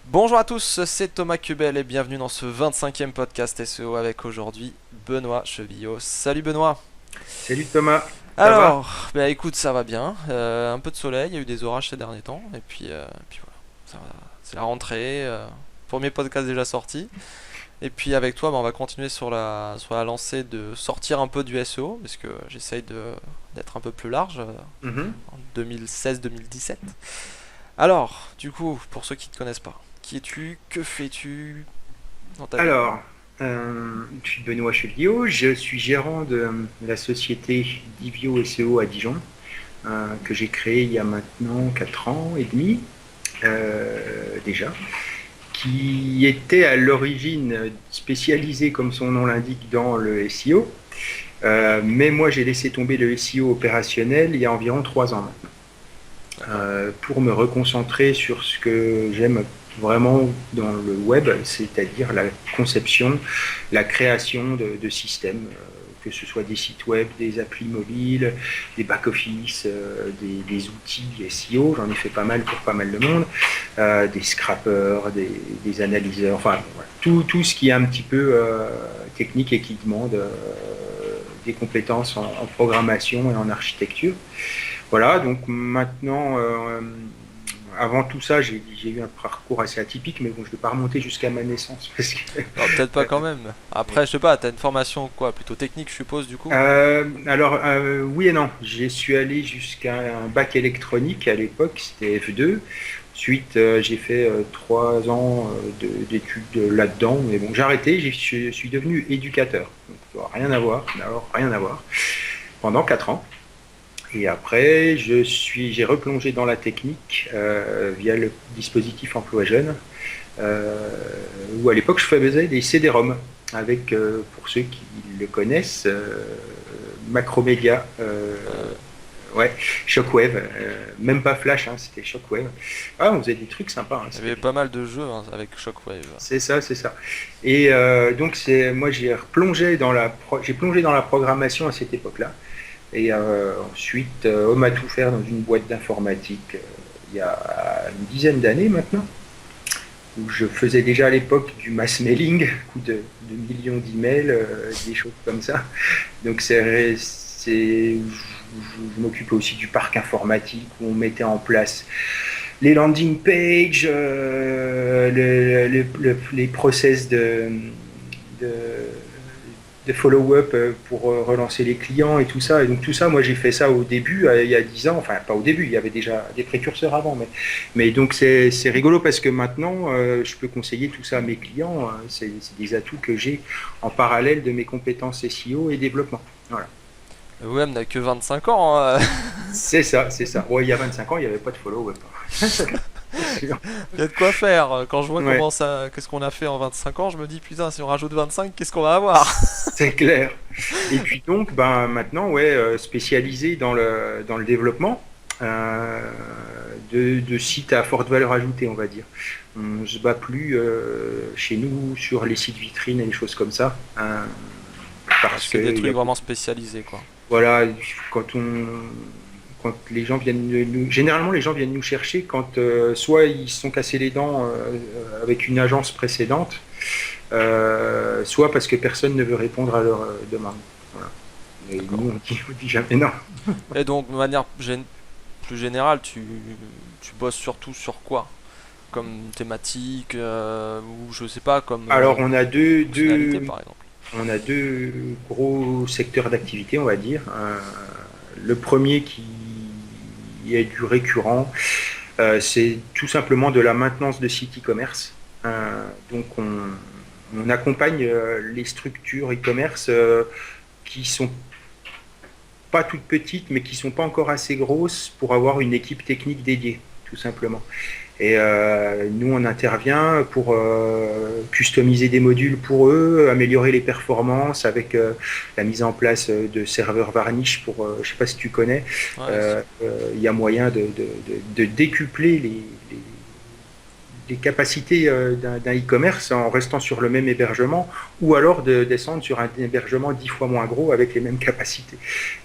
Bonjour à tous, c'est Thomas Cubel et bienvenue dans ce 25e podcast SEO avec aujourd'hui Benoît Chevillot. Salut Benoît. Salut Thomas, ça va? Alors, bah écoute, ça va bien. Un peu de soleil, il y a eu des orages ces derniers temps et puis voilà, c'est la rentrée. Premier podcast déjà sorti. Et puis avec toi, bah, on va continuer sur la lancée de sortir un peu du SEO parce que j'essaye d'être un peu plus large Mhm. en 2016-2017. Alors, du coup, pour ceux qui ne te connaissent pas, qui es-tu? Que fais-tu dans ta vie? Alors, je suis Benoît Cheliot, je suis gérant de la société Divio SEO à Dijon, que j'ai créée il y a maintenant 4 ans et demi déjà, qui était à l'origine spécialisée, comme son nom l'indique, dans le SEO. Mais moi, j'ai laissé tomber le SEO opérationnel il y a environ 3 ans maintenant. D'accord. Pour me reconcentrer sur ce que j'aime vraiment dans le web, c'est-à-dire la conception, la création de systèmes, que ce soit des sites web, des applis mobiles, des back-office, des outils SEO, j'en ai fait pas mal pour pas mal de monde, des scrappers, des analyseurs, enfin voilà, tout ce qui est un petit peu technique et qui demande des compétences en programmation et en architecture. Voilà, donc maintenant, avant tout ça, j'ai eu un parcours assez atypique, mais bon, je ne vais pas remonter jusqu'à ma naissance. Parce que, Alors, peut-être pas quand même. Après, je sais pas, t'as une formation quoi, plutôt technique, je suppose, du coup? oui et non. Je suis allé jusqu'à un bac électronique à l'époque, c'était F2. Ensuite, j'ai fait 3 ans d'études là-dedans, mais bon, j'ai arrêté, je suis devenu éducateur. Donc, rien à voir, alors rien à voir, pendant 4 ans. Et après, j'ai replongé dans la technique via le dispositif Emploi Jeune, euh, où à l'époque je faisais des CD-ROM avec, pour ceux qui le connaissent, Macromedia, Euh, ouais, Shockwave, même pas Flash, hein, c'était Shockwave. Ah, on faisait des trucs sympas, hein, Il y c'était avait bien. pas mal de jeux hein, avec Shockwave. C'est ça, c'est ça. Et donc moi j'ai plongé dans la programmation à cette époque-là. Et ensuite, homme à tout faire dans une boîte d'informatique il y a une dizaine d'années maintenant, où je faisais déjà à l'époque du mass mailing, coup de millions d'emails, des choses comme ça. Donc je m'occupais aussi du parc informatique où on mettait en place les landing pages, les process de, de follow-up pour relancer les clients et tout ça. Et donc tout ça, moi j'ai fait ça au début, il y a 10 ans, enfin pas au début, il y avait déjà des précurseurs avant, mais donc c'est rigolo parce que maintenant je peux conseiller tout ça à mes clients, c'est des atouts que j'ai en parallèle de mes compétences SEO et développement. Voilà. Le web n'a que 25 ans, hein. C'est ça, c'est ça. Ouais, il y a 25 ans, il n'y avait pas de follow-up. C'est sûr. Il y a de quoi faire. Quand je vois Ouais, qu'est-ce qu'on a fait en 25 ans, je me dis putain, si on rajoute 25, qu'est-ce qu'on va avoir? c'est clair. Et puis donc, ben, maintenant, ouais, spécialisé dans le développement de sites à forte valeur ajoutée, on va dire. On ne se bat plus chez nous sur les sites vitrines et les choses comme ça, Ouais, parce que c'est des il y a trucs vraiment spécialisés, quoi. voilà, quand les gens viennent généralement les gens viennent nous chercher quand soit ils se sont cassés les dents avec une agence précédente, soit parce que personne ne veut répondre à leurs demandes. Voilà. Et D'accord. nous, on dit jamais non. Et donc, de manière plus générale, tu bosses surtout sur quoi? Comme thématique, ou je sais pas, comme Alors, fonctionnalité par exemple. on a deux gros secteurs d'activité, on va dire. Le premier qui est du récurrent, c'est tout simplement de la maintenance de sites e-commerce. Donc, on accompagne les structures e-commerce qui sont pas toutes petites, mais qui sont pas encore assez grosses pour avoir une équipe technique dédiée, tout simplement. Et nous, on intervient pour customiser des modules pour eux, améliorer les performances avec la mise en place de serveurs Varnish pour, je sais pas si tu connais, Ouais, si. il y a moyen de décupler les capacités d'un e-commerce en restant sur le même hébergement ou alors de descendre sur un hébergement 10 fois moins gros avec les mêmes capacités.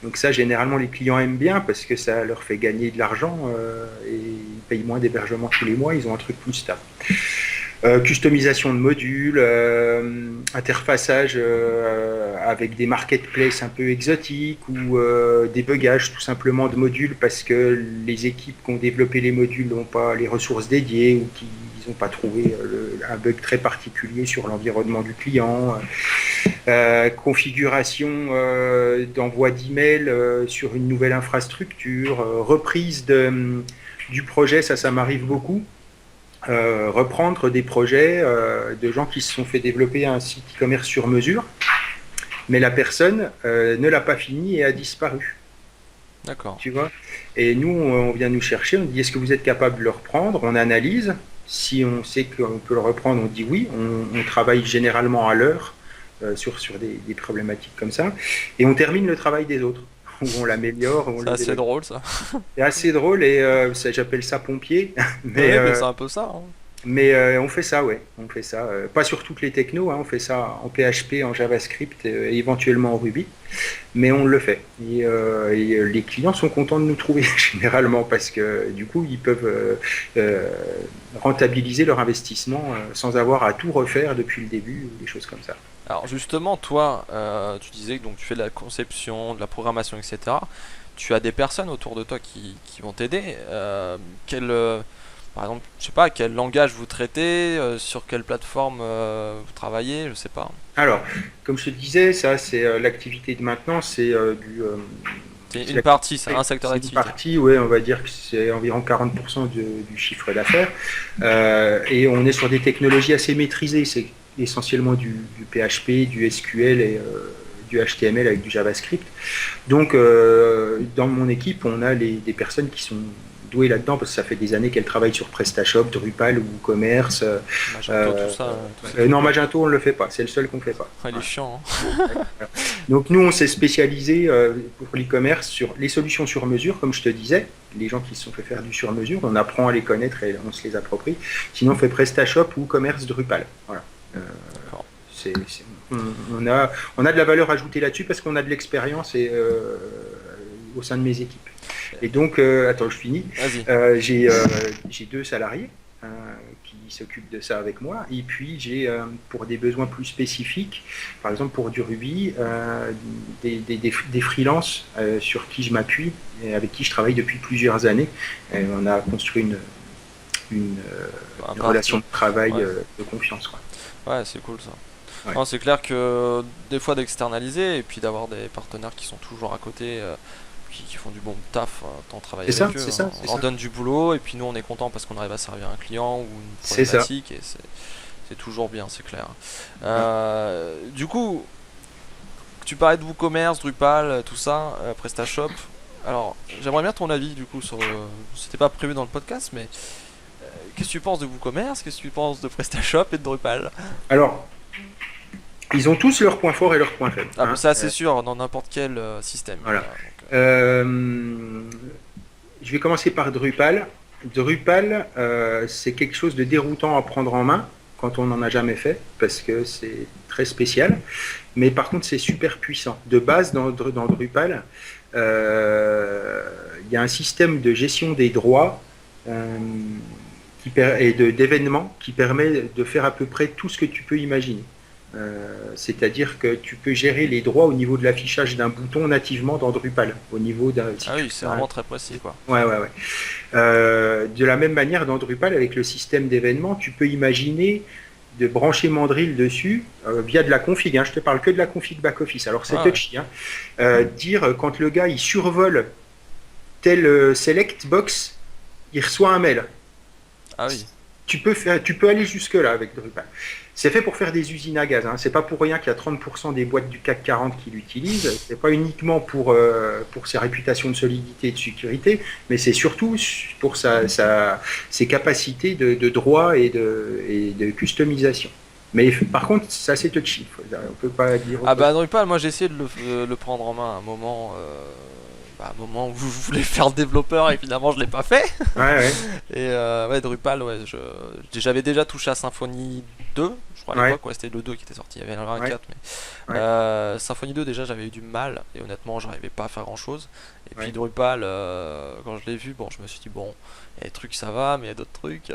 Donc ça, généralement, les clients aiment bien parce que ça leur fait gagner de l'argent et ils payent moins d'hébergement tous les mois, ils ont un truc plus stable. Customisation de modules, interfaçage avec des marketplaces un peu exotiques ou débugage tout simplement de modules parce que les équipes qui ont développé les modules n'ont pas les ressources dédiées ou qu'ils n'ont pas trouvé un bug très particulier sur l'environnement du client. Configuration d'envoi d'email sur une nouvelle infrastructure, reprise du projet, ça m'arrive beaucoup. Reprendre des projets de gens qui se sont fait développer un site e-commerce sur mesure, mais la personne ne l'a pas fini et a disparu. D'accord. Tu vois. Et nous, on vient nous chercher, on dit est-ce que vous êtes capable de le reprendre? On analyse. Si on sait qu'on peut le reprendre, on dit oui. On travaille généralement à l'heure sur des problématiques comme ça. Et on termine le travail des autres. Où on l'améliore. C'est assez drôle ça. C'est assez drôle et j'appelle ça pompier. Mais c'est un peu ça. Hein. Mais on fait ça, ouais. On fait ça. Pas sur toutes les technos, hein, on fait ça en PHP, en JavaScript, et éventuellement en Ruby. Mais on le fait. Et les clients sont contents de nous trouver généralement parce que du coup, ils peuvent rentabiliser leur investissement sans avoir à tout refaire depuis le début ou des choses comme ça. Alors justement, toi, tu disais que donc, tu fais de la conception, de la programmation, etc. Tu as des personnes autour de toi qui vont t'aider. Par exemple, je sais pas, quel langage vous traitez, sur quelle plateforme vous travaillez, je sais pas. Alors, comme je te disais, ça c'est l'activité de maintenance, c'est C'est une partie, c'est un secteur c'est une d'activité. partie, ouais, on va dire que c'est environ 40% du chiffre d'affaires. Et on est sur des technologies assez maîtrisées. C'est essentiellement du PHP, du SQL et du HTML avec du JavaScript. Donc, dans mon équipe, on a des personnes qui sont douées là-dedans parce que ça fait des années qu'elles travaillent sur PrestaShop, Drupal ou WooCommerce. Magento, tout ça. Non, Magento, on ne le fait pas. C'est le seul qu'on ne fait pas. Ouais, il est chiant. Hein. Donc nous, on s'est spécialisé pour l'e-commerce sur les solutions sur mesure, comme je te disais. Les gens qui se sont fait faire du sur mesure, on apprend à les connaître et on se les approprie. Sinon, on fait PrestaShop ou commerce Drupal. Voilà. On a de la valeur ajoutée là-dessus parce qu'on a de l'expérience au sein de mes équipes. Et donc, attends, je finis. J'ai 2 salariés qui s'occupent de ça avec moi. Et puis, j'ai, pour des besoins plus spécifiques, par exemple pour du Ruby, des freelances sur qui je m'appuie et avec qui je travaille depuis plusieurs années. Et on a construit une relation de travail de confiance. Quoi. Ouais, c'est cool ça. Ouais. Non, c'est clair que des fois d'externaliser et puis d'avoir des partenaires qui sont toujours à côté, qui font du bon taf, tant travailler avec eux. On leur donne du boulot et puis nous on est content parce qu'on arrive à servir un client ou une problématique et c'est toujours bien, c'est clair. Du coup, tu parlais de WooCommerce, Drupal, tout ça, PrestaShop. Alors, j'aimerais bien ton avis du coup sur. C'était pas prévu dans le podcast, mais qu'est-ce que tu penses de WooCommerce? Qu'est-ce que tu penses de PrestaShop et de Drupal? Alors, ils ont tous leurs points forts et leurs points faibles. Ah, hein, ça c'est sûr, dans n'importe quel système. Voilà. Je vais commencer par Drupal. Drupal, c'est quelque chose de déroutant à prendre en main quand on n'en a jamais fait, parce que c'est très spécial. Mais par contre, c'est super puissant. De base, dans Drupal, il y a un système de gestion des droits et d'événements qui permet de faire à peu près tout ce que tu peux imaginer. C'est-à-dire que tu peux gérer les droits au niveau de l'affichage d'un bouton nativement dans Drupal, au niveau d'un. Ah oui, c'est vraiment très précis, quoi. Ouais. De la même manière, dans Drupal, avec le système d'événements, tu peux imaginer de brancher Mandrill dessus via de la config. Hein. Je te parle que de la config back-office. Alors c'est touchy. Hein. Dire quand le gars il survole tel select box, il reçoit un mail. Ah oui. Tu peux aller jusque là avec Drupal. C'est fait pour faire des usines à gaz. Hein. C'est pas pour rien qu'il y a 30% des boîtes du CAC 40 qui l'utilisent. C'est pas uniquement pour ses réputations de solidité et de sécurité, mais c'est surtout pour ses capacités de droit et de customisation. Mais par contre, ça c'est touchy. On peut pas dire. Ah bah Drupal, moi j'ai essayé de le prendre en main à un moment. À un moment où je voulais faire le développeur et finalement je l'ai pas fait. Ouais. Et Drupal, j'avais déjà touché à Symfony 2, je crois à Ouais, l'époque, ouais, c'était le 2 qui était sorti, il y avait le 1 et ouais, 4, mais ouais, Symfony 2 déjà j'avais eu du mal, et honnêtement j'arrivais pas à faire grand chose. Et puis ouais. Drupal, quand je l'ai vu, bon je me suis dit bon, il y a des trucs ça va, mais il y a d'autres trucs.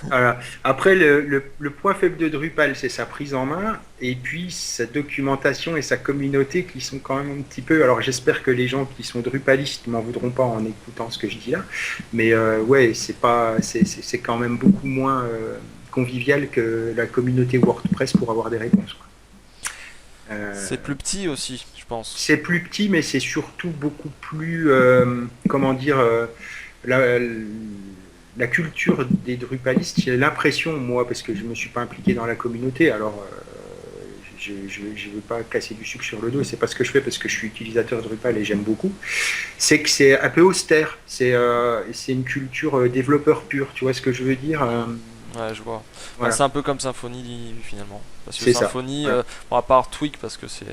Voilà. Après, le point faible de Drupal, c'est sa prise en main, et puis sa documentation et sa communauté qui sont quand même un petit peu. Alors, j'espère que les gens qui sont Drupalistes m'en voudront pas en écoutant ce que je dis là, mais ouais, c'est pas, c'est quand même beaucoup moins convivial que la communauté WordPress pour avoir des réponses, quoi. C'est Euh, plus petit aussi, je pense. c'est plus petit, mais c'est surtout beaucoup plus, comment dire, la, la culture des Drupalistes, j'ai l'impression, moi, parce que je ne me suis pas impliqué dans la communauté, alors je ne veux pas casser du sucre sur le dos, c'est pas ce que je fais parce que je suis utilisateur Drupal et j'aime beaucoup, c'est que c'est un peu austère, c'est une culture développeur pur, tu vois ce que je veux dire, Ouais, je vois. Bah, voilà, c'est un peu comme Symfony finalement. Parce que c'est ça. Symfony, Voilà. bon, à part Twig, parce que c'est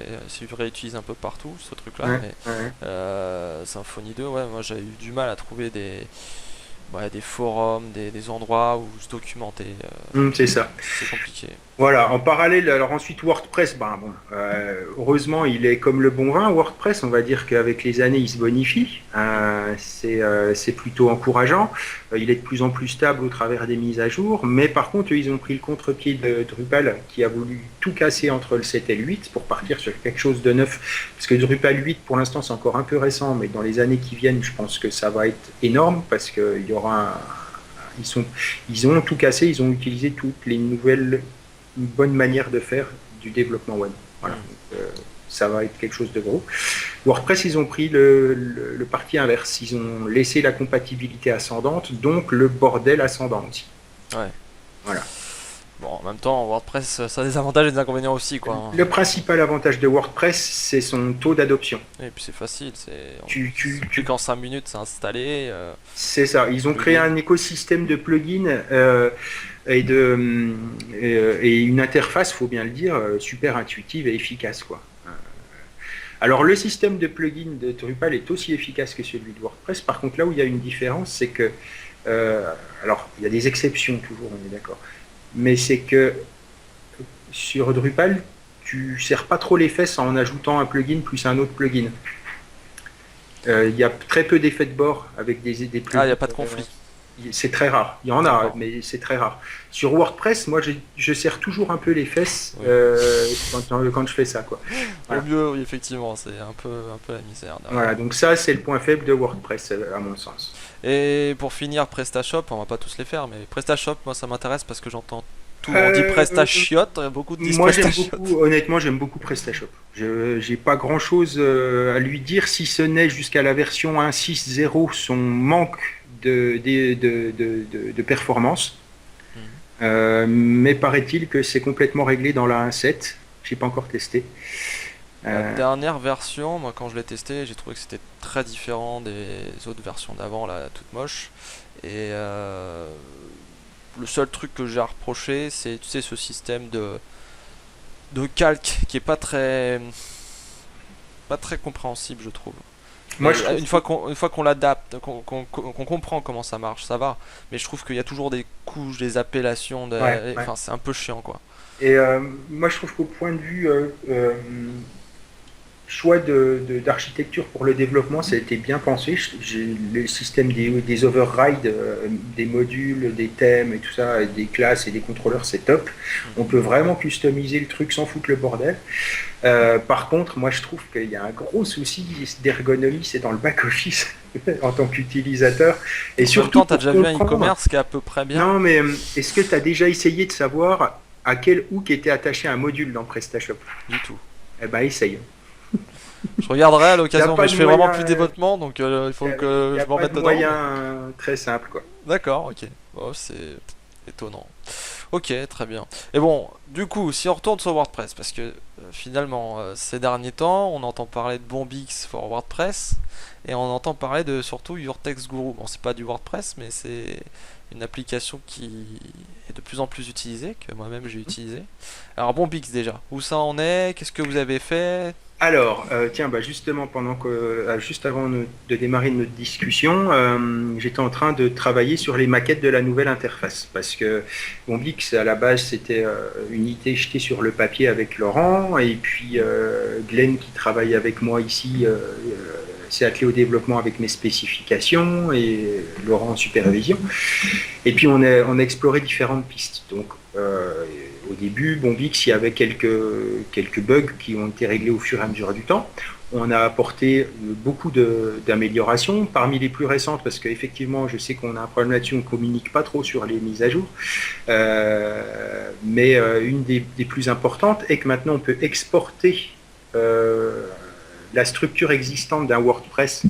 réutilise un peu partout ce truc-là, Ouais, mais ouais. Symfony 2, ouais, moi j'avais eu du mal à trouver des forums, des endroits où se documenter. C'est ça. C'est compliqué. Voilà, en parallèle, alors ensuite WordPress, ben bon, heureusement il est comme le bon vin, WordPress, on va dire qu'avec les années il se bonifie, c'est plutôt encourageant. Il est de plus en plus stable au travers des mises à jour, mais par contre ils ont pris le contre-pied de Drupal qui a voulu tout casser entre le 7 et le 8 pour partir sur quelque chose de neuf, parce que Drupal 8 pour l'instant c'est encore un peu récent, mais dans les années qui viennent je pense que ça va être énorme parce qu'il y aura ils ont tout cassé, ils ont utilisé toutes les nouvelles une bonne manière de faire du développement web. Voilà. Mm. Donc, ça va être quelque chose de gros. WordPress, ils ont pris le parti inverse. Ils ont laissé la compatibilité ascendante, donc le bordel ascendant aussi. Ouais. Voilà. Bon, en même temps, WordPress, ça a des avantages et des inconvénients aussi, quoi, hein. Le principal avantage de WordPress, c'est son taux d'adoption. Et puis c'est facile, Tu, plus qu'en 5 minutes, c'est installé. c'est ça. Ils ont créé Plugin. un écosystème de plugins et une interface, faut bien le dire, super intuitive et efficace, quoi. Alors, le système de plugins de Drupal est aussi efficace que celui de WordPress. Par contre, là où il y a une différence, c'est que, alors, il y a des exceptions toujours, on est d'accord, mais c'est que sur Drupal, tu ne serres pas trop les fesses en ajoutant un plugin plus un autre plugin. Il y a très peu d'effets de bord avec des Ah, il plugins. n'y a pas de conflit. C'est très rare. Il y en a, D'accord. mais c'est très rare. Sur WordPress, moi, je serre toujours un peu les fesses Oui. quand je fais ça, quoi. Au Voilà. mieux, oui, effectivement, c'est un peu la misère derrière. Voilà, donc ça, c'est le point faible de WordPress, à mon sens. Et pour finir, PrestaShop, on va pas tous les faire, mais PrestaShop, moi ça m'intéresse parce que j'entends tout. On dit Euh, PrestaShop, beaucoup disent Moi, j'aime PrestaShop. beaucoup, honnêtement, j'aime beaucoup PrestaShop. Je n'ai pas grand-chose à lui dire, si ce n'est jusqu'à la version 1.6.0, son manque de performance. Mhm. Mais paraît-il que c'est complètement réglé dans la 1.7. J'ai pas encore testé. La Euh, dernière version, moi quand je l'ai testé, j'ai trouvé que c'était très différent des autres versions d'avant, là, toutes moches. Et le seul truc que j'ai à reprocher, c'est tu sais ce système de calque qui est pas très compréhensible, je trouve. Moi, Mais je trouve une fois qu'on l'adapte, qu'on comprend comment ça marche, ça va. Mais je trouve qu'il y a toujours des couches, des appellations, ouais, ouais. enfin c'est un peu chiant quoi. Et moi, je trouve qu'au point de vue choix d'architecture pour le développement, ça a été bien pensé. Le système des overrides, des modules, des thèmes et tout ça, des classes et des contrôleurs, c'est top. On peut vraiment customiser le truc sans foutre le bordel. Par contre, moi je trouve qu'il y a un gros souci d'ergonomie, c'est dans le back-office en tant qu'utilisateur. Et En même surtout temps, t'as pour déjà vu un comprendre. e-commerce qui est à peu près bien? Non, mais est-ce que tu as déjà essayé de savoir à quel hook était attaché un module dans PrestaShop? Du tout. Eh ben, essaye. Je regarderai à Il n'y a l'occasion, pas mais de je fais vraiment moyen, plus de développement, donc il faut que y a je m'en pas remette de dedans. moyen très simple, quoi. D'accord, ok. Bon, c'est étonnant. Ok, très bien. Et bon, du coup, si on retourne sur WordPress, parce que finalement, ces derniers temps, on entend parler de Bombix for WordPress, et on entend parler de surtout Your Text Guru. Bon, c'est pas du WordPress, mais c'est une application qui est de plus en plus utilisée, que moi-même j'ai utilisé. Alors Bombix déjà, où ça en est? Qu'est-ce que vous avez fait? Alors, tiens, bah justement, juste avant de démarrer notre discussion, j'étais en train de travailler sur les maquettes de la nouvelle interface. Parce que Bombix, à la base, c'était une idée jetée sur le papier avec Laurent. Et puis, Glenn, qui travaille avec moi ici, s'est attelé au développement avec mes spécifications et Laurent en supervision. Et puis, on a exploré différentes pistes. Donc, au début, Bombix, il y avait quelques bugs qui ont été réglés au fur et à mesure du temps. On a apporté beaucoup d'améliorations, parmi les plus récentes, parce qu'effectivement, je sais qu'on a un problème là-dessus, on ne communique pas trop sur les mises à jour. Mais une des plus importantes est que maintenant, on peut exporter la structure existante d'un WordPress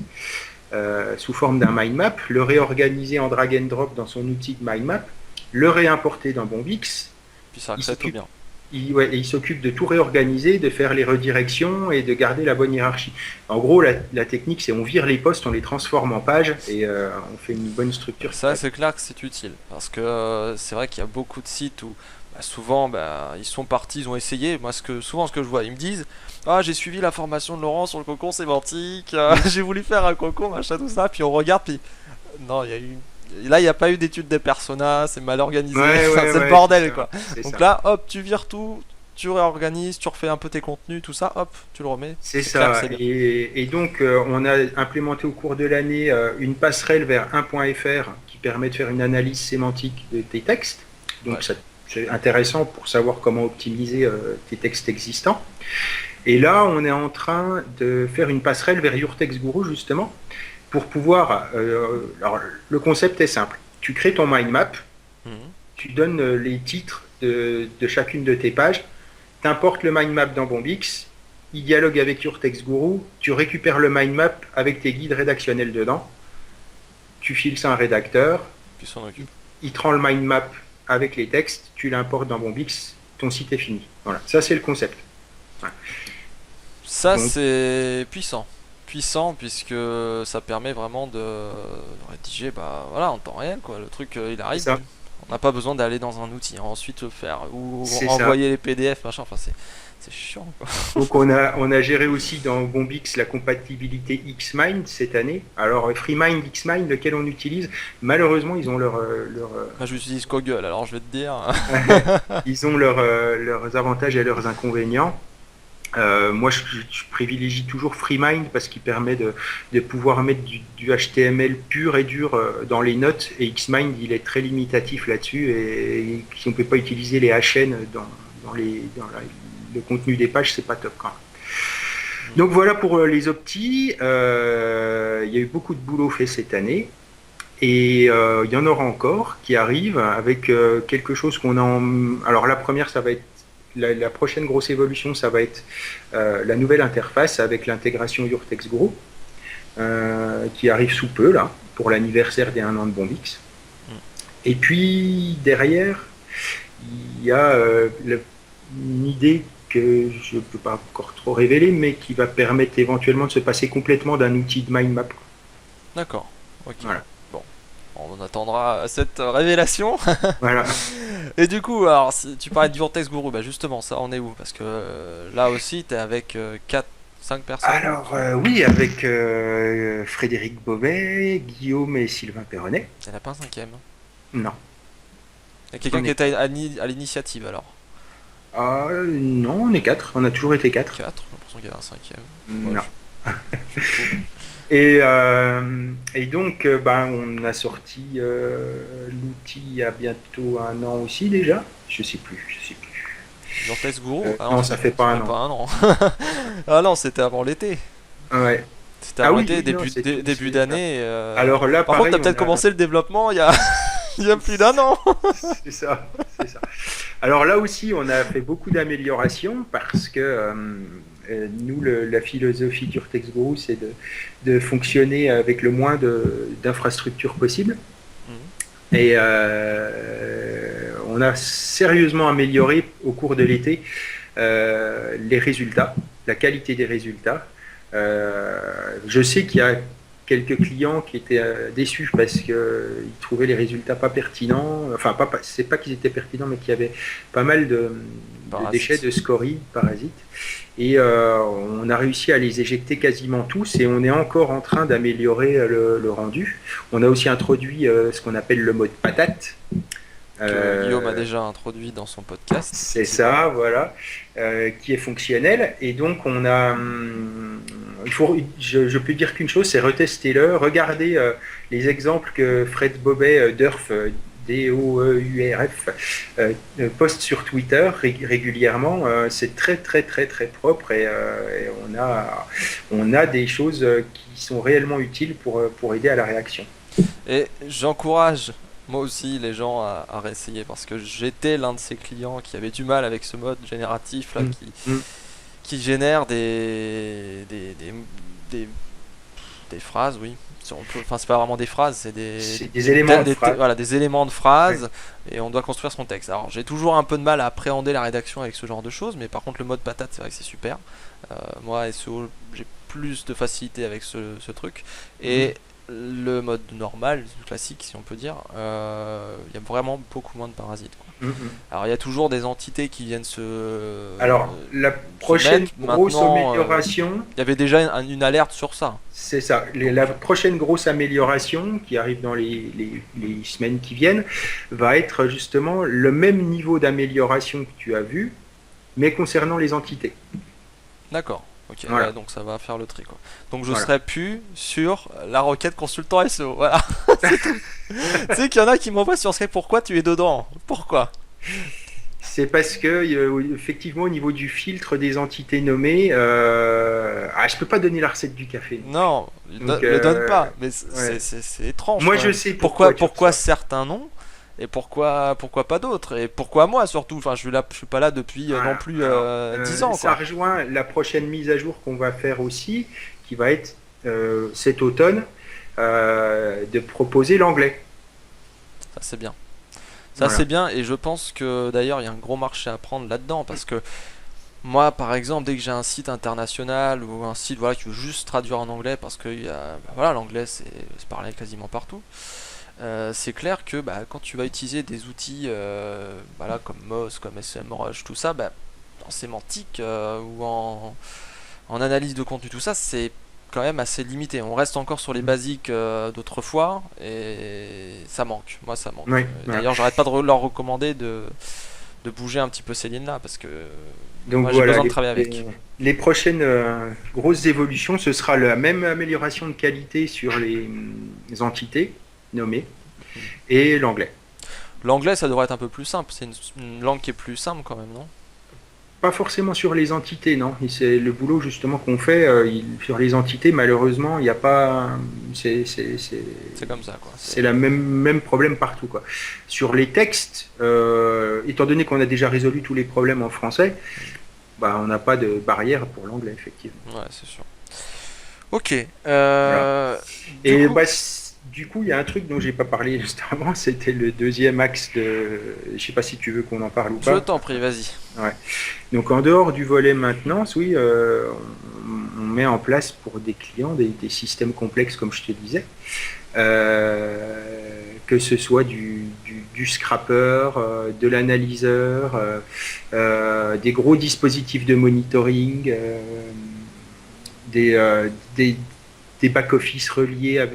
sous forme d'un mind map, le réorganiser en drag and drop dans son outil de mind map, le réimporter dans Bombix. Puis ça accède tout bien. Il s'occupe de tout réorganiser, de faire les redirections et de garder la bonne hiérarchie. En gros, la technique, c'est on vire les postes, on les transforme en pages et on fait une bonne structure. Ça, c'est clair que c'est utile. Parce que c'est vrai qu'il y a beaucoup de sites où souvent ils sont partis, ils ont essayé. Moi, souvent ce que je vois, ils me disent: ah, j'ai suivi la formation de Laurent sur le cocon sémantique, j'ai voulu faire un cocon, machin, tout ça. Puis on regarde, puis non, il y a eu. Là, il n'y a pas eu d'étude des personas, c'est mal organisé, c'est le bordel quoi. Donc ça. Là, hop, tu vires tout, tu réorganises, tu refais un peu tes contenus, tout ça, hop, tu le remets. C'est ça. Et donc, on a implémenté au cours de l'année une passerelle vers 1.fr qui permet de faire une analyse sémantique de tes textes. Donc, c'est intéressant pour savoir comment optimiser tes textes existants. Et là, on est en train de faire une passerelle vers Your Text Guru, justement, pour pouvoir... alors, le concept est simple. Tu crées ton mind map, tu donnes les titres de chacune de tes pages, tu importes le mind map dans Bombix, il dialogue avec Your Text Guru, tu récupères le mind map avec tes guides rédactionnels dedans, tu files ça à un rédacteur, il te rend le mind map avec les textes, tu l'importes dans Bombix, ton site est fini. Voilà, ça c'est le concept. Ouais. Ça donc, c'est puissant puisque ça permet vraiment de rédiger voilà, en temps réel quoi. Le truc il arrive, on n'a pas besoin d'aller dans un outil ensuite le faire ou envoyer les PDF machin, enfin c'est chiant quoi. Donc on a géré aussi dans Bombix la compatibilité Xmind cette année. Alors FreeMind, Xmind, lequel on utilise, malheureusement ils ont leur Moi j'utilise Koggle, alors je vais te dire. Ils ont leurs avantages et leurs inconvénients. Moi je privilégie toujours FreeMind parce qu'il permet de pouvoir mettre du HTML pur et dur dans les notes, et Xmind il est très limitatif là-dessus, et si on ne peut pas utiliser les HN dans le contenu des pages, c'est pas top quand même. Donc voilà pour les optis. Il y a eu beaucoup de boulot fait cette année, et il y en aura encore qui arrivent avec quelque chose qu'on a alors la première, ça va être la prochaine grosse évolution, ça va être la nouvelle interface avec l'intégration Your Text Guru qui arrive sous peu là pour l'anniversaire des 1 an de Bombix. Et puis derrière, il y a une idée que je ne peux pas encore trop révéler, mais qui va permettre éventuellement de se passer complètement d'un outil de mind map. D'accord. Ok. Voilà. Bon, on attendra cette révélation. Voilà. Et du coup, alors, si tu parlais de Your Text Guru, justement, ça en est où? Parce que là aussi, tu es avec 5 personnes. Alors, oui, avec Frédéric Bobet, Guillaume et Sylvain Perronnet. Il n'y en a pas un 5e? Non. Il y a quelqu'un qui était à l'initiative alors? Non, on est 4. On a toujours été 4. 4, j'ai l'impression qu'il y avait un 5e. Non. Et donc, on a sorti l'outil il y a bientôt 1 an aussi déjà. Je sais plus. Your Text Guru non, ça fait pas un an. Ah non, c'était avant l'été. Ouais. C'était avant l'été, début d'année. Alors là, par contre, t'as peut-être commencé le développement il y a, il y a plus d'1 an. C'est ça. Alors là aussi, on a fait beaucoup d'améliorations parce que nous, la philosophie du Your Text Guru, c'est de fonctionner avec le moins d'infrastructures possible. Et on a sérieusement amélioré au cours de l'été les résultats, la qualité des résultats. Je sais qu'il y a quelques clients qui étaient déçus parce qu'ils trouvaient les résultats pas pertinents. Enfin, c'est pas qu'ils étaient pertinents, mais qu'il y avait pas mal de déchets de scories, parasites. Et on a réussi à les éjecter quasiment tous et on est encore en train d'améliorer le rendu. On a aussi introduit ce qu'on appelle le mode patate. Que Guillaume a déjà introduit dans son podcast. C'est ça, voilà, qui est fonctionnel. Et donc, on a. Je peux dire qu'une chose, c'est retester-le. Regardez les exemples que Fred Bobet, DOEURF, DOEURF, poste sur Twitter régulièrement. C'est très, très, très, très propre et on a des choses qui sont réellement utiles pour aider à la réaction. Et j'encourage moi aussi les gens à réessayer parce que j'étais l'un de ces clients qui avait du mal avec ce mode génératif là qui génère des phrases, oui. Enfin, c'est pas vraiment des phrases, c'est des éléments de phrases. Voilà, des éléments de phrases et on doit construire son texte. Alors j'ai toujours un peu de mal à appréhender la rédaction avec ce genre de choses, mais par contre le mode patate, c'est vrai que c'est super. Moi, SEO, j'ai plus de facilité avec ce truc. Et le mode normal, classique si on peut dire, il y a vraiment beaucoup moins de parasites, quoi. Alors il y a toujours des entités qui viennent Alors la prochaine grosse amélioration... il y avait déjà une alerte sur ça. C'est ça. La prochaine grosse amélioration qui arrive dans les semaines qui viennent va être justement le même niveau d'amélioration que tu as vu, mais concernant les entités. D'accord. Ok, voilà. Ouais, donc ça va faire le tri, quoi. Donc je serai plus sur la requête consultant SEO. Voilà. Tu sais qu'il y en a qui m'envoient sur Skype, pourquoi tu es dedans? Pourquoi? C'est parce que effectivement au niveau du filtre des entités nommées, je peux pas donner la recette du café. Non, ne donne pas. Mais c'est étrange. Moi je sais pourquoi certains noms. Et pourquoi pas d'autres? Et pourquoi moi surtout? Enfin, je suis pas là depuis non plus 10 ans. Ça rejoint la prochaine mise à jour qu'on va faire aussi, qui va être cet automne, de proposer l'anglais. Ça c'est bien. Ça c'est bien, et je pense que d'ailleurs il y a un gros marché à prendre là-dedans, parce que moi par exemple, dès que j'ai un site international ou un site qui veut juste traduire en anglais, parce que l'anglais c'est parlé quasiment partout. C'est clair que quand tu vas utiliser des outils comme Moz, comme SEMrush, tout ça, en sémantique ou en analyse de contenu, tout ça, c'est quand même assez limité. On reste encore sur les basiques d'autrefois et ça manque. Moi, ça manque. Oui, d'ailleurs, j'arrête pas de leur recommander de bouger un petit peu ces lignes-là parce que donc moi, j'ai besoin de travailler avec. Les prochaines grosses évolutions, ce sera la même amélioration de qualité sur les entités nommé, et l'anglais. L'anglais, ça devrait être un peu plus simple. C'est une langue qui est plus simple quand même, non? Pas forcément sur les entités, non. Et c'est le boulot justement qu'on fait sur les entités. Malheureusement, il n'y a pas. C'est comme ça, quoi. C'est le même problème partout, quoi. Sur les textes, étant donné qu'on a déjà résolu tous les problèmes en français, on n'a pas de barrière pour l'anglais, effectivement. Ouais, c'est sûr. Ok. Voilà. Et du coup, il y a un truc dont j'ai pas parlé juste avant, c'était le deuxième axe de... Je sais pas si tu veux qu'on en parle ou pas. Je t'en prie, vas-y. Ouais. Donc en dehors du volet maintenance, oui, on met en place pour des clients des systèmes complexes, comme je te disais, que ce soit du scrapper, de l'analyseur, des gros dispositifs de monitoring, des back-office reliés à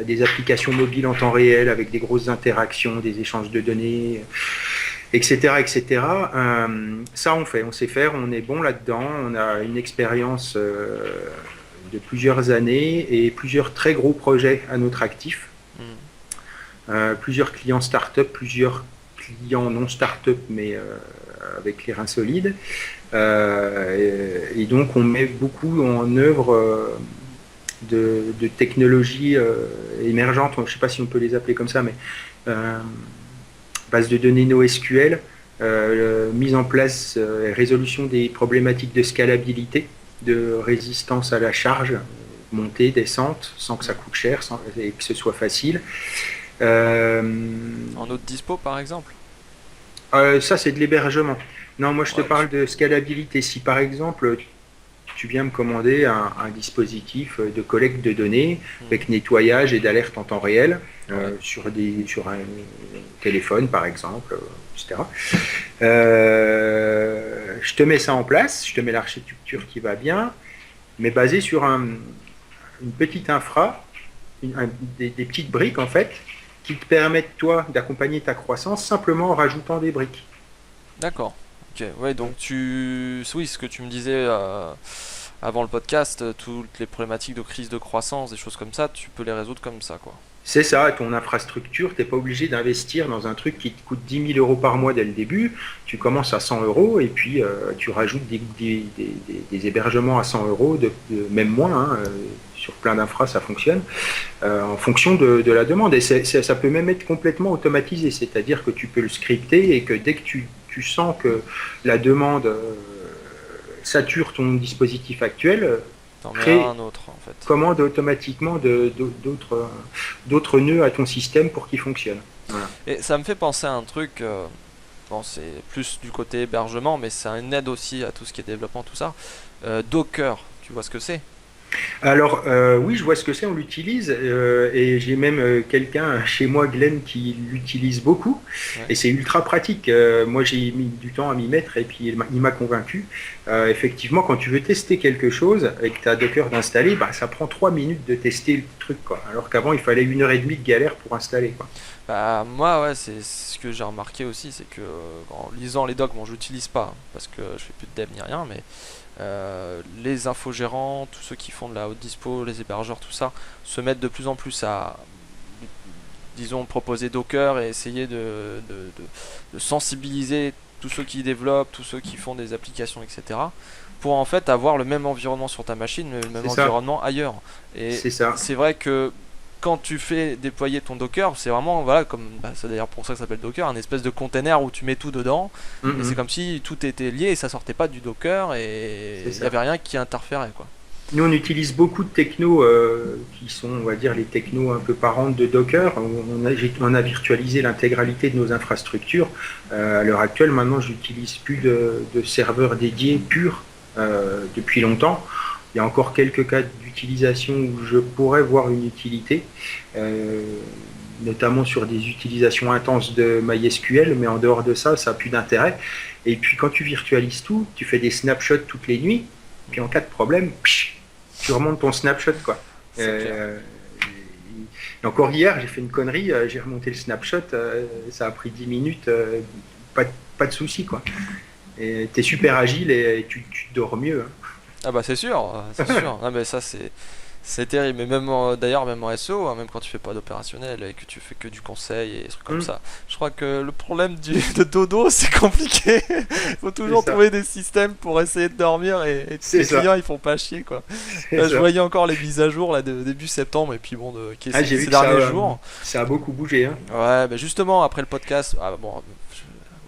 des applications mobiles en temps réel avec des grosses interactions, des échanges de données, etc. etc. Ça, on sait faire, on est bon là-dedans, on a une expérience de plusieurs années et plusieurs très gros projets à notre actif. Plusieurs clients start-up, plusieurs clients non start-up, mais avec les reins solides. Et donc, on met beaucoup en œuvre de technologies émergentes, je ne sais pas si on peut les appeler comme ça, mais base de données NoSQL, mise en place et résolution des problématiques de scalabilité, de résistance à la charge, montée, descente, sans que ça coûte cher et que ce soit facile. En haute dispo, par exemple? Ça, c'est de l'hébergement. Non, moi, je te parle de scalabilité. Si, par exemple, tu viens me commander un dispositif de collecte de données avec nettoyage et d'alerte en temps réel sur un téléphone, par exemple, etc. Je te mets ça en place, je te mets l'architecture qui va bien, mais basée sur une petite infra, des petites briques, en fait, qui te permettent, toi, d'accompagner ta croissance simplement en rajoutant des briques. D'accord. Ok. Ouais, donc oui, ce que tu me disais avant le podcast, toutes les problématiques de crise de croissance, des choses comme ça, tu peux les résoudre comme ça, quoi. C'est ça, ton infrastructure, tu n'es pas obligé d'investir dans un truc qui te coûte 10 000 euros par mois dès le début. Tu commences à 100 euros et puis tu rajoutes des hébergements à 100 euros, même moins, hein, sur plein d'infras ça fonctionne, en fonction de la demande. Et ça peut même être complètement automatisé, c'est-à-dire que tu peux le scripter et que dès que tu sens que la demande sature ton dispositif actuel, T'en mets crée un autre, en fait. commande automatiquement d'autres nœuds à ton système pour qu'il fonctionne. Voilà. Et ça me fait penser à un truc, bon, c'est plus du côté hébergement, mais c'est une aide aussi à tout ce qui est développement, tout ça. Docker, tu vois ce que c'est? Alors, oui, je vois ce que c'est, on l'utilise, et j'ai même quelqu'un chez moi, Glenn, qui l'utilise beaucoup, Ouais. et c'est ultra pratique. Moi, j'ai mis du temps à m'y mettre, et puis il m'a convaincu. Effectivement, quand tu veux tester quelque chose, avec ta Docker d'installer, bah, ça prend 3 minutes de tester le truc, quoi. Alors qu'avant, il fallait 1 heure et demie de galère pour installer, quoi. Bah, moi, ouais, c'est ce que j'ai remarqué aussi, c'est que en lisant les docs, bon, je l'utilise pas, parce que je fais plus de dev ni rien, mais les infogérants, tous ceux qui font de la haute dispo, les hébergeurs, tout ça, se mettent de plus en plus à, disons, proposer Docker et essayer de sensibiliser tous ceux qui développent, tous ceux qui font des applications, etc. pour en fait avoir le même environnement sur ta machine, mais le même C'est ça, environnement ailleurs. Et c'est ça. c'est vrai que quand tu fais déployer ton Docker, c'est vraiment, voilà, comme c'est d'ailleurs pour ça que ça s'appelle Docker, un espèce de container où tu mets tout dedans, et c'est comme si tout était lié et ça sortait pas du Docker et C'est il y ça. avait rien qui interférait, quoi. Nous, on utilise beaucoup de technos qui sont, on va dire, les technos un peu parentes de Docker. On a virtualisé l'intégralité de nos infrastructures. À l'heure actuelle, maintenant, j'utilise plus de serveurs dédiés purs depuis longtemps. Il y a encore quelques cas d'utilisation où je pourrais voir une utilité, notamment sur des utilisations intenses de MySQL, mais en dehors de ça, ça n'a plus d'intérêt. Et puis, quand tu virtualises tout, tu fais des snapshots toutes les nuits, puis en cas de problème, tu remontes ton snapshot, quoi. C'est clair. Et encore hier, j'ai fait une connerie, j'ai remonté le snapshot, ça a pris 10 minutes, pas de souci, quoi. Et t'es super agile et tu dors mieux, hein. Ah bah c'est sûr, c'est sûr. Ah mais ça c'est terrible. Mais même d'ailleurs même en SEO, hein, même quand tu fais pas d'opérationnel et que tu fais que du conseil et des trucs comme ça. Je crois que le problème de dodo c'est compliqué. Il faut toujours ça. trouver des systèmes pour essayer de dormir et C'est les ça. clients ils font pas chier, quoi. C'est Là, je ça. voyais encore les mises à jour là de début septembre et puis bon Ah, j'ai vu ces que ça, derniers jours. ça a beaucoup bougé, hein. Ouais, bah justement après le podcast,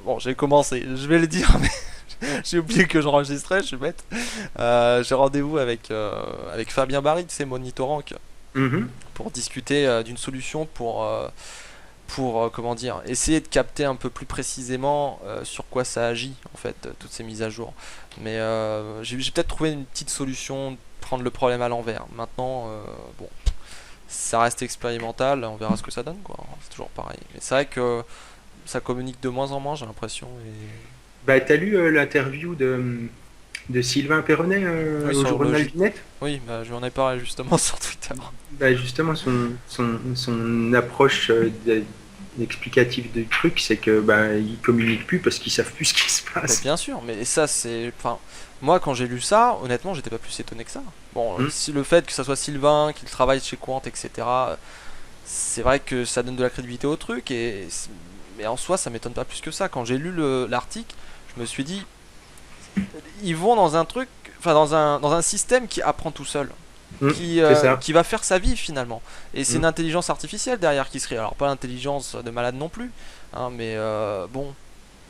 bon j'ai commencé, je vais le dire mais j'ai oublié que j'enregistrais, je suis bête. J'ai rendez-vous avec Fabien Barry, c'est Monitorank, Mhm. pour discuter d'une solution pour comment dire, essayer de capter un peu plus précisément sur quoi ça agit en fait, toutes ces mises à jour. Mais j'ai peut-être trouvé une petite solution, de prendre le problème à l'envers. Maintenant, bon, ça reste expérimental, on verra ce que ça donne, quoi. C'est toujours pareil. Mais c'est vrai que ça communique de moins en moins, j'ai l'impression. Bah, t'as lu l'interview de Sylvain Perronnet Oui, au sur journal Vinette? Oui, bah, je lui en ai parlé justement sur Twitter. Bah, justement, son approche explicative du truc, c'est que bah, ils communiquent plus parce qu'ils savent plus ce qui se Mais passe. bien sûr, mais ça c'est. Enfin, moi quand j'ai lu ça, honnêtement, j'étais pas plus étonné que ça. Bon, si le fait que ça soit Sylvain, qu'il travaille chez Quant, etc., c'est vrai que ça donne de la crédibilité au truc, mais en soi, ça m'étonne pas plus que ça. Quand j'ai lu l'article, je me suis dit, ils vont dans un truc, enfin dans un système qui apprend tout seul. C'est ça. Qui va faire sa vie finalement. Et c'est Mm. une intelligence artificielle derrière qui serait. Alors pas l'intelligence de malade non plus, hein, mais bon,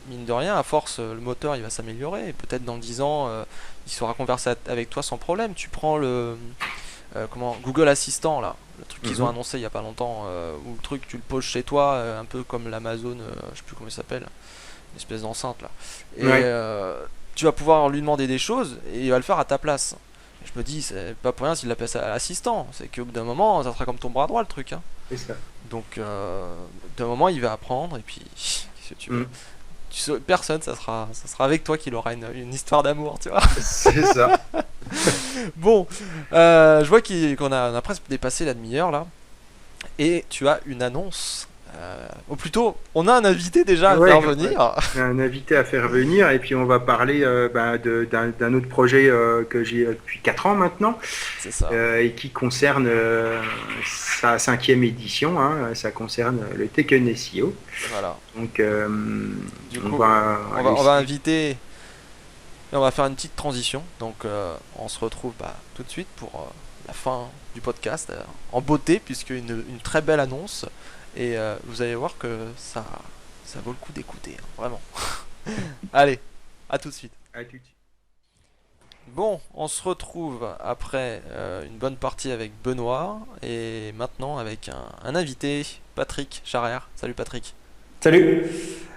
mine de rien, à force, le moteur il va s'améliorer. Et peut-être dans 10 ans, il saura converser avec toi sans problème. Tu prends le Google Assistant là, le truc qu'ils ont annoncé il y a pas longtemps, où le truc tu le poses chez toi, un peu comme l'Amazon, je sais plus comment il s'appelle, une espèce d'enceinte là. Et Ouais. tu vas pouvoir lui demander des choses et il va le faire à ta place. Je me dis, c'est pas pour rien s'il l'appelle ça l'assistant, c'est qu'au bout d'un moment, ça sera comme ton bras droit le truc, hein. C'est ça. Donc, d'un moment, il va apprendre, et puis, qu'est-ce que tu veux? Mm. Personne, ça sera avec toi qu'il aura une histoire d'amour, tu vois. C'est ça. Bon, je vois qu'on a presque dépassé la demi-heure là, et tu as une annonce. Ou plutôt, on a un invité déjà à Ouais, faire ouais. venir. Un invité à faire venir et puis on va parler d'un autre projet que j'ai depuis 4 ans maintenant C'est ça. et qui concerne sa 5e édition, hein, ça concerne le Tekken SEO. Voilà. Donc Du on coup, va on va inviter, et on va faire une petite transition. Donc, on se retrouve tout de suite pour la fin du podcast en beauté, puisque une très belle annonce. Et vous allez voir que ça vaut le coup d'écouter, hein, vraiment. Allez, à tout de suite. à tout de suite. Bon, on se retrouve après une bonne partie avec Benoît et maintenant avec un invité, Patrick Charrière. Salut Patrick. Salut.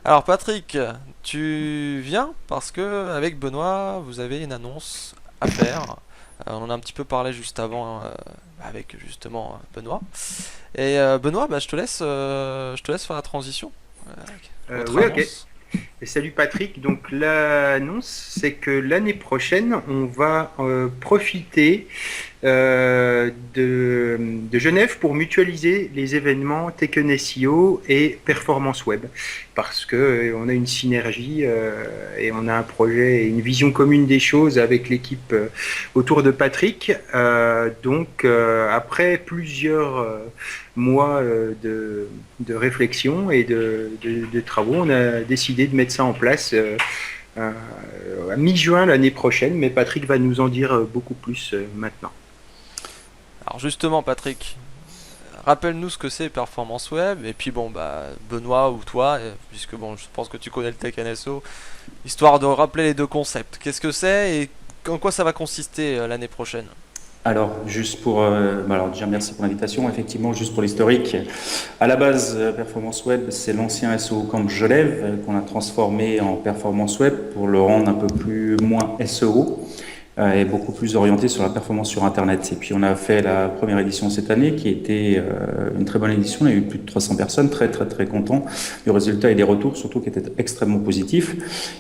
Alors Patrick, tu viens parce que avec Benoît, vous avez une annonce à faire. On en a un petit peu parlé juste avant avec justement Benoît. Et Benoît, je te laisse faire la transition. Votre Oui, ok. annonce. Et salut Patrick, donc l'annonce c'est que l'année prochaine on va profiter de Genève pour mutualiser les événements Tekken SEO et Performance Web parce que on a une synergie et on a un projet et une vision commune des choses avec l'équipe autour de Patrick. Donc après plusieurs mois de réflexion et de travaux, on a décidé de mettre ça en place à mi-juin l'année prochaine, mais Patrick va nous en dire beaucoup plus maintenant. Alors justement Patrick, rappelle-nous ce que c'est Performance Web et puis bon Benoît ou toi, puisque bon je pense que tu connais le Tech NSO, histoire de rappeler les deux concepts. Qu'est-ce que c'est et en quoi ça va consister l'année prochaine? Alors, juste pour. Alors, déjà, merci pour l'invitation. Effectivement, juste pour l'historique, à la base, Performance Web, c'est l'ancien SEO Camp Genève qu'on a transformé en Performance Web pour le rendre un peu plus moins SEO et beaucoup plus orienté sur la performance sur Internet. Et puis, on a fait la première édition cette année qui était une très bonne édition. On a eu plus de 300 personnes, très, très, très contents du résultat et des retours, surtout qui étaient extrêmement positifs.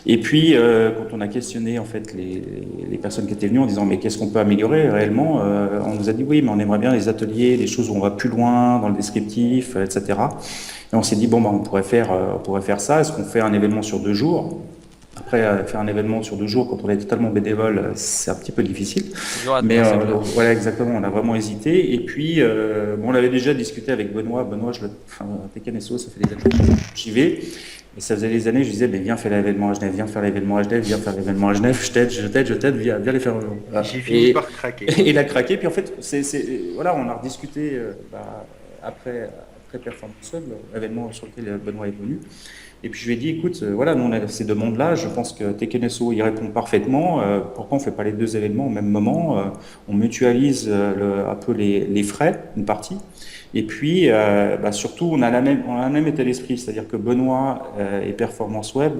Et puis, quand on a questionné en fait les personnes qui étaient venues en disant mais qu'est-ce qu'on peut améliorer réellement, on nous a dit oui, mais on aimerait bien les ateliers, des choses où on va plus loin dans le descriptif, etc. Et on s'est dit bon, on pourrait faire ça. Est-ce qu'on fait un événement sur 2 jours? Après, faire un événement sur 2 jours quand on est totalement bénévole, c'est un petit peu difficile. Mais voilà, exactement, on a vraiment hésité. Et puis, on avait déjà discuté avec Benoît. Benoît, Tekken SEO, ça fait des années que j'y vais. Et ça faisait des années, je disais, mais viens faire l'événement à Genève, viens faire l'événement à Genève, viens faire l'événement à Genève, je t'aide, viens les faire. Voilà. J'ai fini par craquer. Et il a craqué. Puis en fait, voilà, on a rediscuté après Performance Web, l'événement sur lequel Benoît est venu. Et puis je lui ai dit, écoute, voilà, nous on a ces demandes-là, je pense que Tekken SEO y répond parfaitement. Pourquoi on ne fait pas les 2 événements au même moment? On mutualise un peu les frais, une partie. Et puis, surtout, on a le même état d'esprit, c'est-à-dire que Benoît et Performance Web,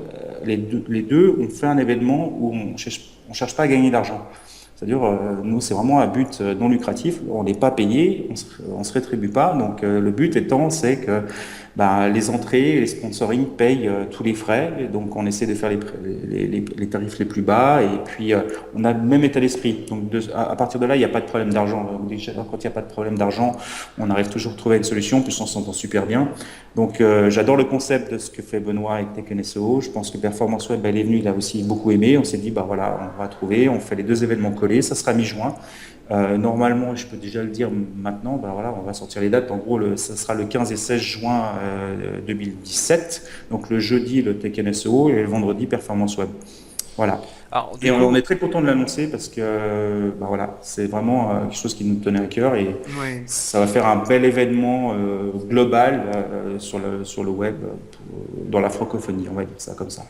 les deux, on fait un événement où on cherche pas à gagner d'argent. C'est-à-dire, nous, c'est vraiment un but non lucratif. On n'est pas payé, on se rétribue pas. Donc, le but étant, c'est que les entrées, les sponsoring payent tous les frais. Et donc, on essaie de faire les tarifs les plus bas. Et puis, on a le même état d'esprit. Donc, à partir de là, il n'y a pas de problème d'argent. Quand il n'y a pas de problème d'argent, on arrive toujours à trouver une solution. Puis, on s'entend super bien. Donc, j'adore le concept de ce que fait Benoît avec Tekken SEO. Je pense que Performance Web, elle est venue, il a aussi beaucoup aimé. On s'est dit, voilà, on va trouver. On fait les 2 événements collés. Ça sera mi-juin. Normalement, je peux déjà le dire maintenant, voilà, on va sortir les dates. En gros, ça sera le 15 et 16 juin 2017. Donc le jeudi, le Tekken SEO et le vendredi, Performance Web. Voilà. Alors, et on est très content de l'annoncer parce que voilà, c'est vraiment quelque chose qui nous tenait à cœur et ça va faire un bel événement global sur le web dans la francophonie, on va dire ça comme ça.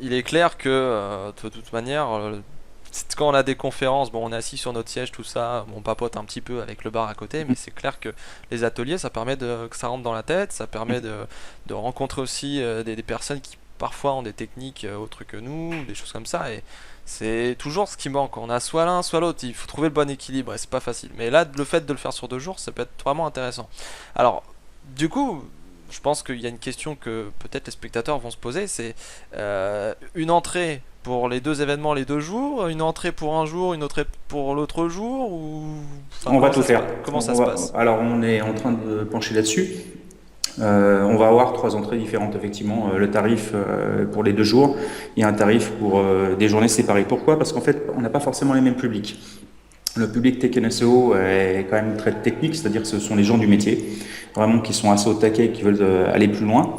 Il est clair que de toute manière, quand on a des conférences, bon, on est assis sur notre siège, tout ça, on papote un petit peu avec le bar à côté, mais c'est clair que les ateliers, ça permet que ça rentre dans la tête, ça permet de rencontrer aussi des personnes qui parfois ont des techniques autres que nous, des choses comme ça, et C'est toujours ce qui manque. On a soit l'un, soit l'autre. Il faut trouver le bon équilibre et c'est pas facile. Mais là, le fait de le faire sur 2 jours, ça peut être vraiment intéressant. Alors, du coup, je pense qu'il y a une question que peut-être les spectateurs vont se poser, c'est une entrée pour les 2 événements les 2 jours, une entrée pour un jour, une autre pour l'autre jour, ou enfin, On va tout faire. comment ça se passe? Alors, on est en train de pencher là-dessus. On va avoir 3 entrées différentes, effectivement. Le tarif pour les 2 jours, il y a un tarif pour des journées séparées. Pourquoi? Parce qu'en fait, on n'a pas forcément les mêmes publics. Le public Tekken SEO est quand même très technique, c'est-à-dire que ce sont les gens du métier, vraiment qui sont assez au taquet, qui veulent aller plus loin.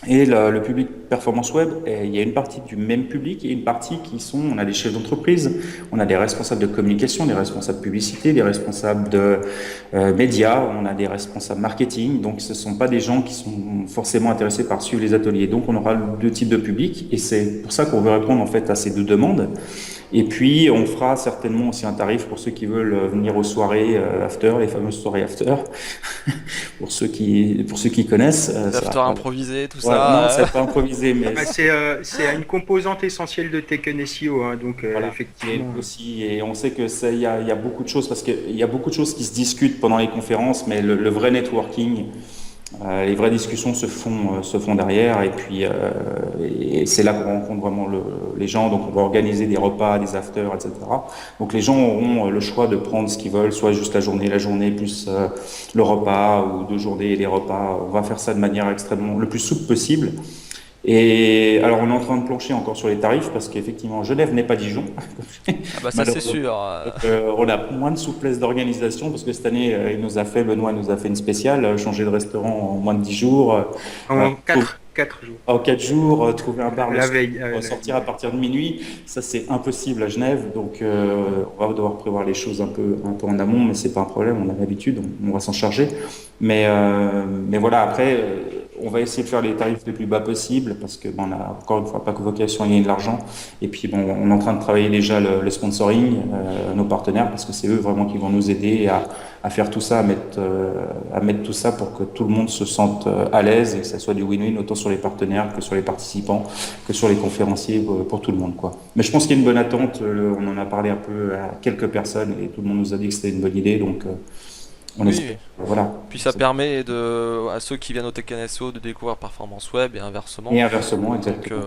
Et le public performance web, il y a une partie du même public et une partie on a des chefs d'entreprise, on a des responsables de communication, des responsables de publicité, des responsables de médias, on a des responsables marketing. Donc ce ne sont pas des gens qui sont forcément intéressés par suivre les ateliers. Donc on aura 2 types de publics et c'est pour ça qu'on veut répondre en fait à ces 2 demandes. Et puis, on fera certainement aussi un tarif pour ceux qui veulent venir aux soirées after, les fameuses soirées after, pour ceux qui connaissent. L'after improvisé, tout Ouais, non, ça. c'est pas improvisé, mais C'est une composante essentielle de Tekken SEO, hein, donc voilà. effectivement. Et aussi, et on sait que il y a beaucoup de choses parce qu'il y a beaucoup de choses qui se discutent pendant les conférences, mais le vrai networking, les vraies discussions se font derrière et puis et c'est là qu'on rencontre vraiment les gens. Donc on va organiser des repas, des afters, etc. Donc les gens auront le choix de prendre ce qu'ils veulent, soit juste la journée plus le repas ou 2 journées et les repas. On va faire ça de manière extrêmement le plus souple possible. Et alors on est en train de plancher encore sur les tarifs parce qu'effectivement Genève n'est pas Dijon. Ah bah ça c'est Malheureusement. sûr. Donc, on a moins de souplesse d'organisation parce que cette année, Benoît nous a fait une spéciale, changer de restaurant en moins de 10 jours, En 4 jours, en 4 jours, trouver un bar le la soir, veille. sortir à partir de minuit. Ça, c'est impossible à Genève. Donc, on va devoir prévoir les choses un peu en amont, mais c'est pas un problème, on a l'habitude, on va s'en charger. Mais voilà, après, on va essayer de faire les tarifs les plus bas possibles parce que on a encore une fois pas que vocation à gagner de l'argent. Et puis bon, on est en train de travailler déjà le sponsoring, nos partenaires, parce que c'est eux vraiment qui vont nous aider à faire tout ça, à mettre tout ça pour que tout le monde se sente à l'aise et que ça soit du win-win autant sur les partenaires que sur les participants, que sur les conférenciers, pour tout le monde, quoi. Mais je pense qu'il y a une bonne attente. On en a parlé un peu à quelques personnes et tout le monde nous a dit que c'était une bonne idée, donc on Oui, espère. Voilà. puis ça permet à ceux qui viennent au Tekken SEO de découvrir Performance Web et inversement. Et inversement, Donc, exactement.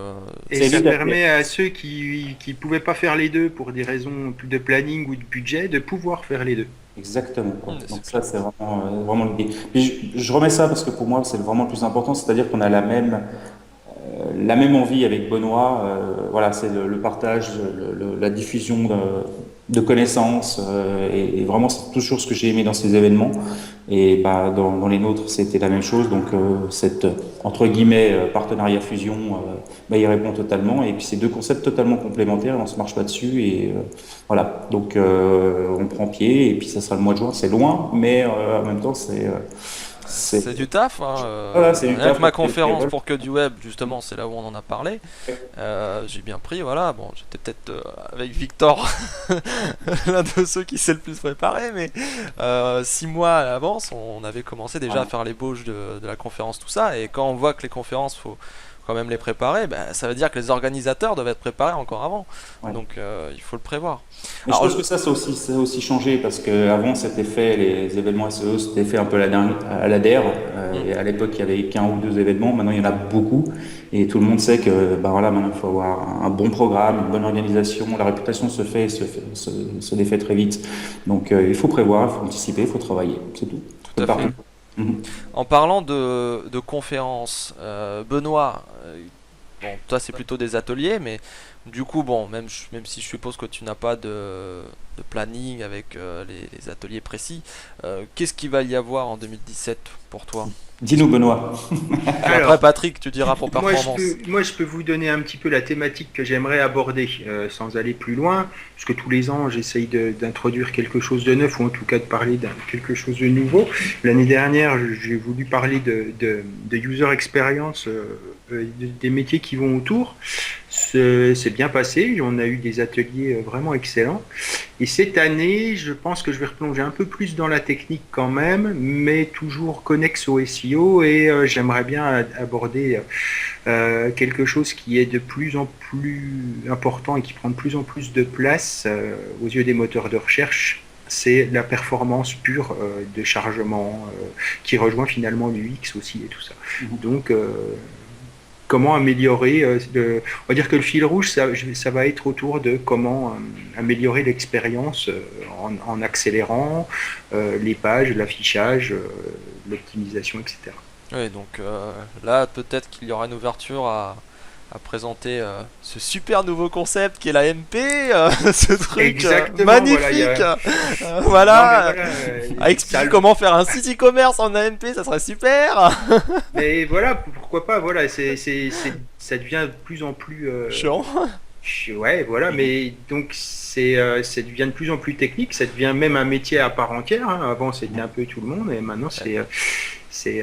Et C'est ça évident. permet à ceux qui pouvaient pas faire les deux pour des raisons de planning ou de budget de pouvoir faire les deux. Exactement, quoi. c'est Donc ça, clair. c'est vraiment l'idée. Puis je remets ça parce que pour moi, c'est vraiment le plus important, c'est-à-dire qu'on a la même envie avec Benoît. Voilà, c'est le partage, la diffusion de connaissances. Et vraiment, c'est toujours ce que j'ai aimé dans ces événements. Et bah, dans les nôtres, c'était la même chose. Donc, cette, entre guillemets, partenariat fusion, bah, il répond totalement. Et puis, c'est 2 concepts totalement complémentaires. On se marche pas dessus. Et voilà. Donc, on prend pied. Et puis, ça sera le mois de juin. C'est loin, mais en même temps, c'est, C'est du taf, hein. voilà, c'est du Rien taf. que ma conférence pour que du web, justement, c'est là où on en a parlé. J'ai bien pris, voilà. Bon, j'étais peut-être avec Victor, l'un de ceux qui s'est le plus préparé, mais 6 mois à l'avance, on avait commencé déjà à faire l'ébauche de la conférence, tout ça. Et quand on voit que les conférences, faut quand même les préparer, bah, ça veut dire que les organisateurs doivent être préparés encore avant. Ouais. Donc il faut le prévoir. Mais Alors, je pense que ça a aussi changé parce qu'avant, c'était fait, les événements SEO, c'était fait un peu à la DER. Et à l'époque, il y avait qu'un ou 2 événements. Maintenant, il y en a beaucoup. Et tout le monde sait que bah voilà, maintenant, il faut avoir un bon programme, une bonne organisation. La réputation se défait très vite. Donc, il faut prévoir, il faut anticiper, il faut travailler. C'est tout. tout à Partout. fait. En parlant de conférences, Benoît, bon, toi c'est plutôt des ateliers, mais du coup, bon, même si je suppose que tu n'as pas de planning avec les ateliers précis, qu'est-ce qu'il va y avoir en 2017 pour toi? Dis-nous, Benoît. Après, Alors, Patrick, tu diras pour performance. moi, je peux vous donner un petit peu la thématique que j'aimerais aborder sans aller plus loin, parce que tous les ans, j'essaye d'introduire quelque chose de neuf, ou en tout cas de parler de quelque chose de nouveau. L'année dernière, j'ai voulu parler de user experience, des métiers qui vont autour. C'est bien passé, on a eu des ateliers vraiment excellents. Et cette année, je pense que je vais replonger un peu plus dans la technique quand même, mais toujours connexe au SEO et j'aimerais bien aborder quelque chose qui est de plus en plus important et qui prend de plus en plus de place aux yeux des moteurs de recherche. C'est la performance pure de chargement qui rejoint finalement l'UX aussi et tout ça. Donc, comment améliorer on va dire que le fil rouge, ça va être autour de comment améliorer l'expérience en accélérant les pages, l'affichage, l'optimisation, etc. Oui, donc là, peut-être qu'il y aura une ouverture à présenter ce super nouveau concept qui est la MP, ce truc Exactement, magnifique. Voilà, à expliquer comment faire un site e-commerce en AMP, ça serait super. mais voilà, pourquoi pas, voilà, ça devient de plus en plus Chiant. ouais, voilà, mais donc ça devient de plus en plus technique, ça devient même un métier à part entière, hein. Avant c'était un peu tout le monde et maintenant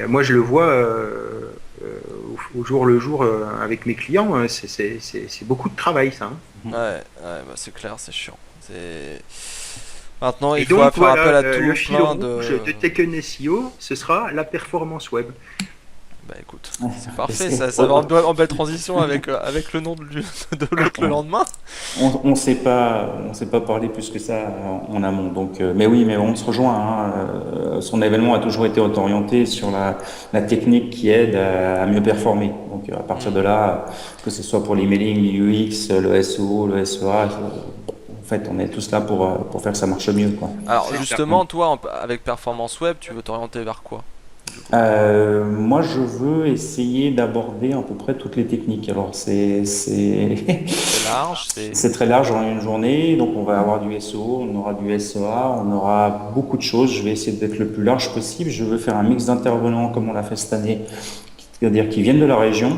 moi je le vois au jour le jour avec mes clients, hein. C'est beaucoup de travail ça, hein. Ouais, bah, c'est clair, c'est chiant. Maintenant, Et il faut donc faire appel à voilà, tout le fil plein rouge de Tekken SEO, ce sera la performance web. Bah écoute, c'est parfait, ça va en belle transition avec le nom de l'autre le lendemain. On sait pas parler plus que ça en amont. Donc, mais oui, mais on se rejoint, hein. Son événement a toujours été orienté sur la technique qui aide à mieux performer. Donc, à partir de là, que ce soit pour l'emailing, l'UX, le SEO, le SEA, en fait, on est tous là pour faire que ça marche mieux, quoi. Alors justement, toi, avec Performance Web, tu veux t'orienter vers quoi? Moi, je veux essayer d'aborder à peu près toutes les techniques. Alors, C'est large, c'est très large en une journée. Donc, on va avoir du SEO, on aura du SEA, on aura beaucoup de choses. Je vais essayer d'être le plus large possible. Je veux faire un mix d'intervenants comme on l'a fait cette année, c'est-à-dire qui viennent de la région.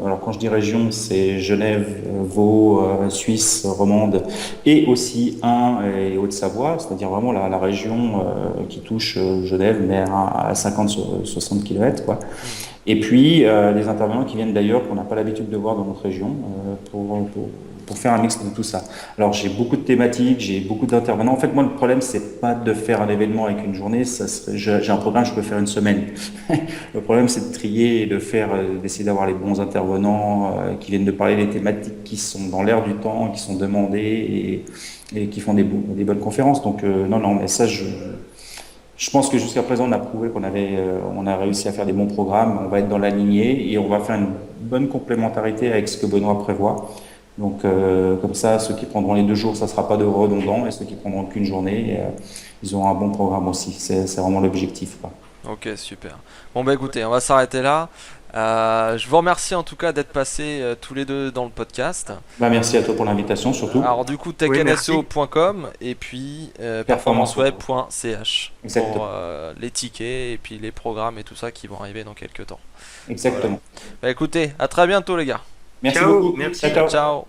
Alors, quand je dis région, c'est Genève, Vaud, Suisse romande et aussi Ain et Haute-Savoie, c'est-à-dire vraiment la région qui touche Genève, mais à 50-60 km, quoi. Et puis, des intervenants qui viennent d'ailleurs, qu'on n'a pas l'habitude de voir dans notre région, pour faire un mix de tout ça. Alors, j'ai beaucoup de thématiques, j'ai beaucoup d'intervenants. En fait, moi, le problème, c'est pas de faire un événement avec une journée. J'ai un programme, je peux faire une semaine. Le problème, c'est de trier et d'essayer d'avoir les bons intervenants qui viennent de parler des thématiques qui sont dans l'air du temps, qui sont demandées et qui font des bonnes conférences. Donc, non, mais ça, je pense que jusqu'à présent, on a prouvé on a réussi à faire des bons programmes. On va être dans la lignée et on va faire une bonne complémentarité avec ce que Benoît prévoit. Donc, comme ça, ceux qui prendront les 2 jours, ça ne sera pas de redondant, et ceux qui prendront qu'une journée, ils auront un bon programme aussi. C'est vraiment l'objectif, quoi. Ok, super. Bon bah écoutez, on va s'arrêter là. Je vous remercie en tout cas d'être passés tous les deux dans le podcast. Bah, merci à toi pour l'invitation, surtout. Alors du coup, Oui, merci. tekkenseo.com et puis performanceweb.ch Exactement. pour les tickets et puis les programmes et tout ça qui vont arriver dans quelques temps. Exactement. Bah écoutez, à très bientôt les gars. Merci Ciao, beaucoup. merci. Ciao. Ciao.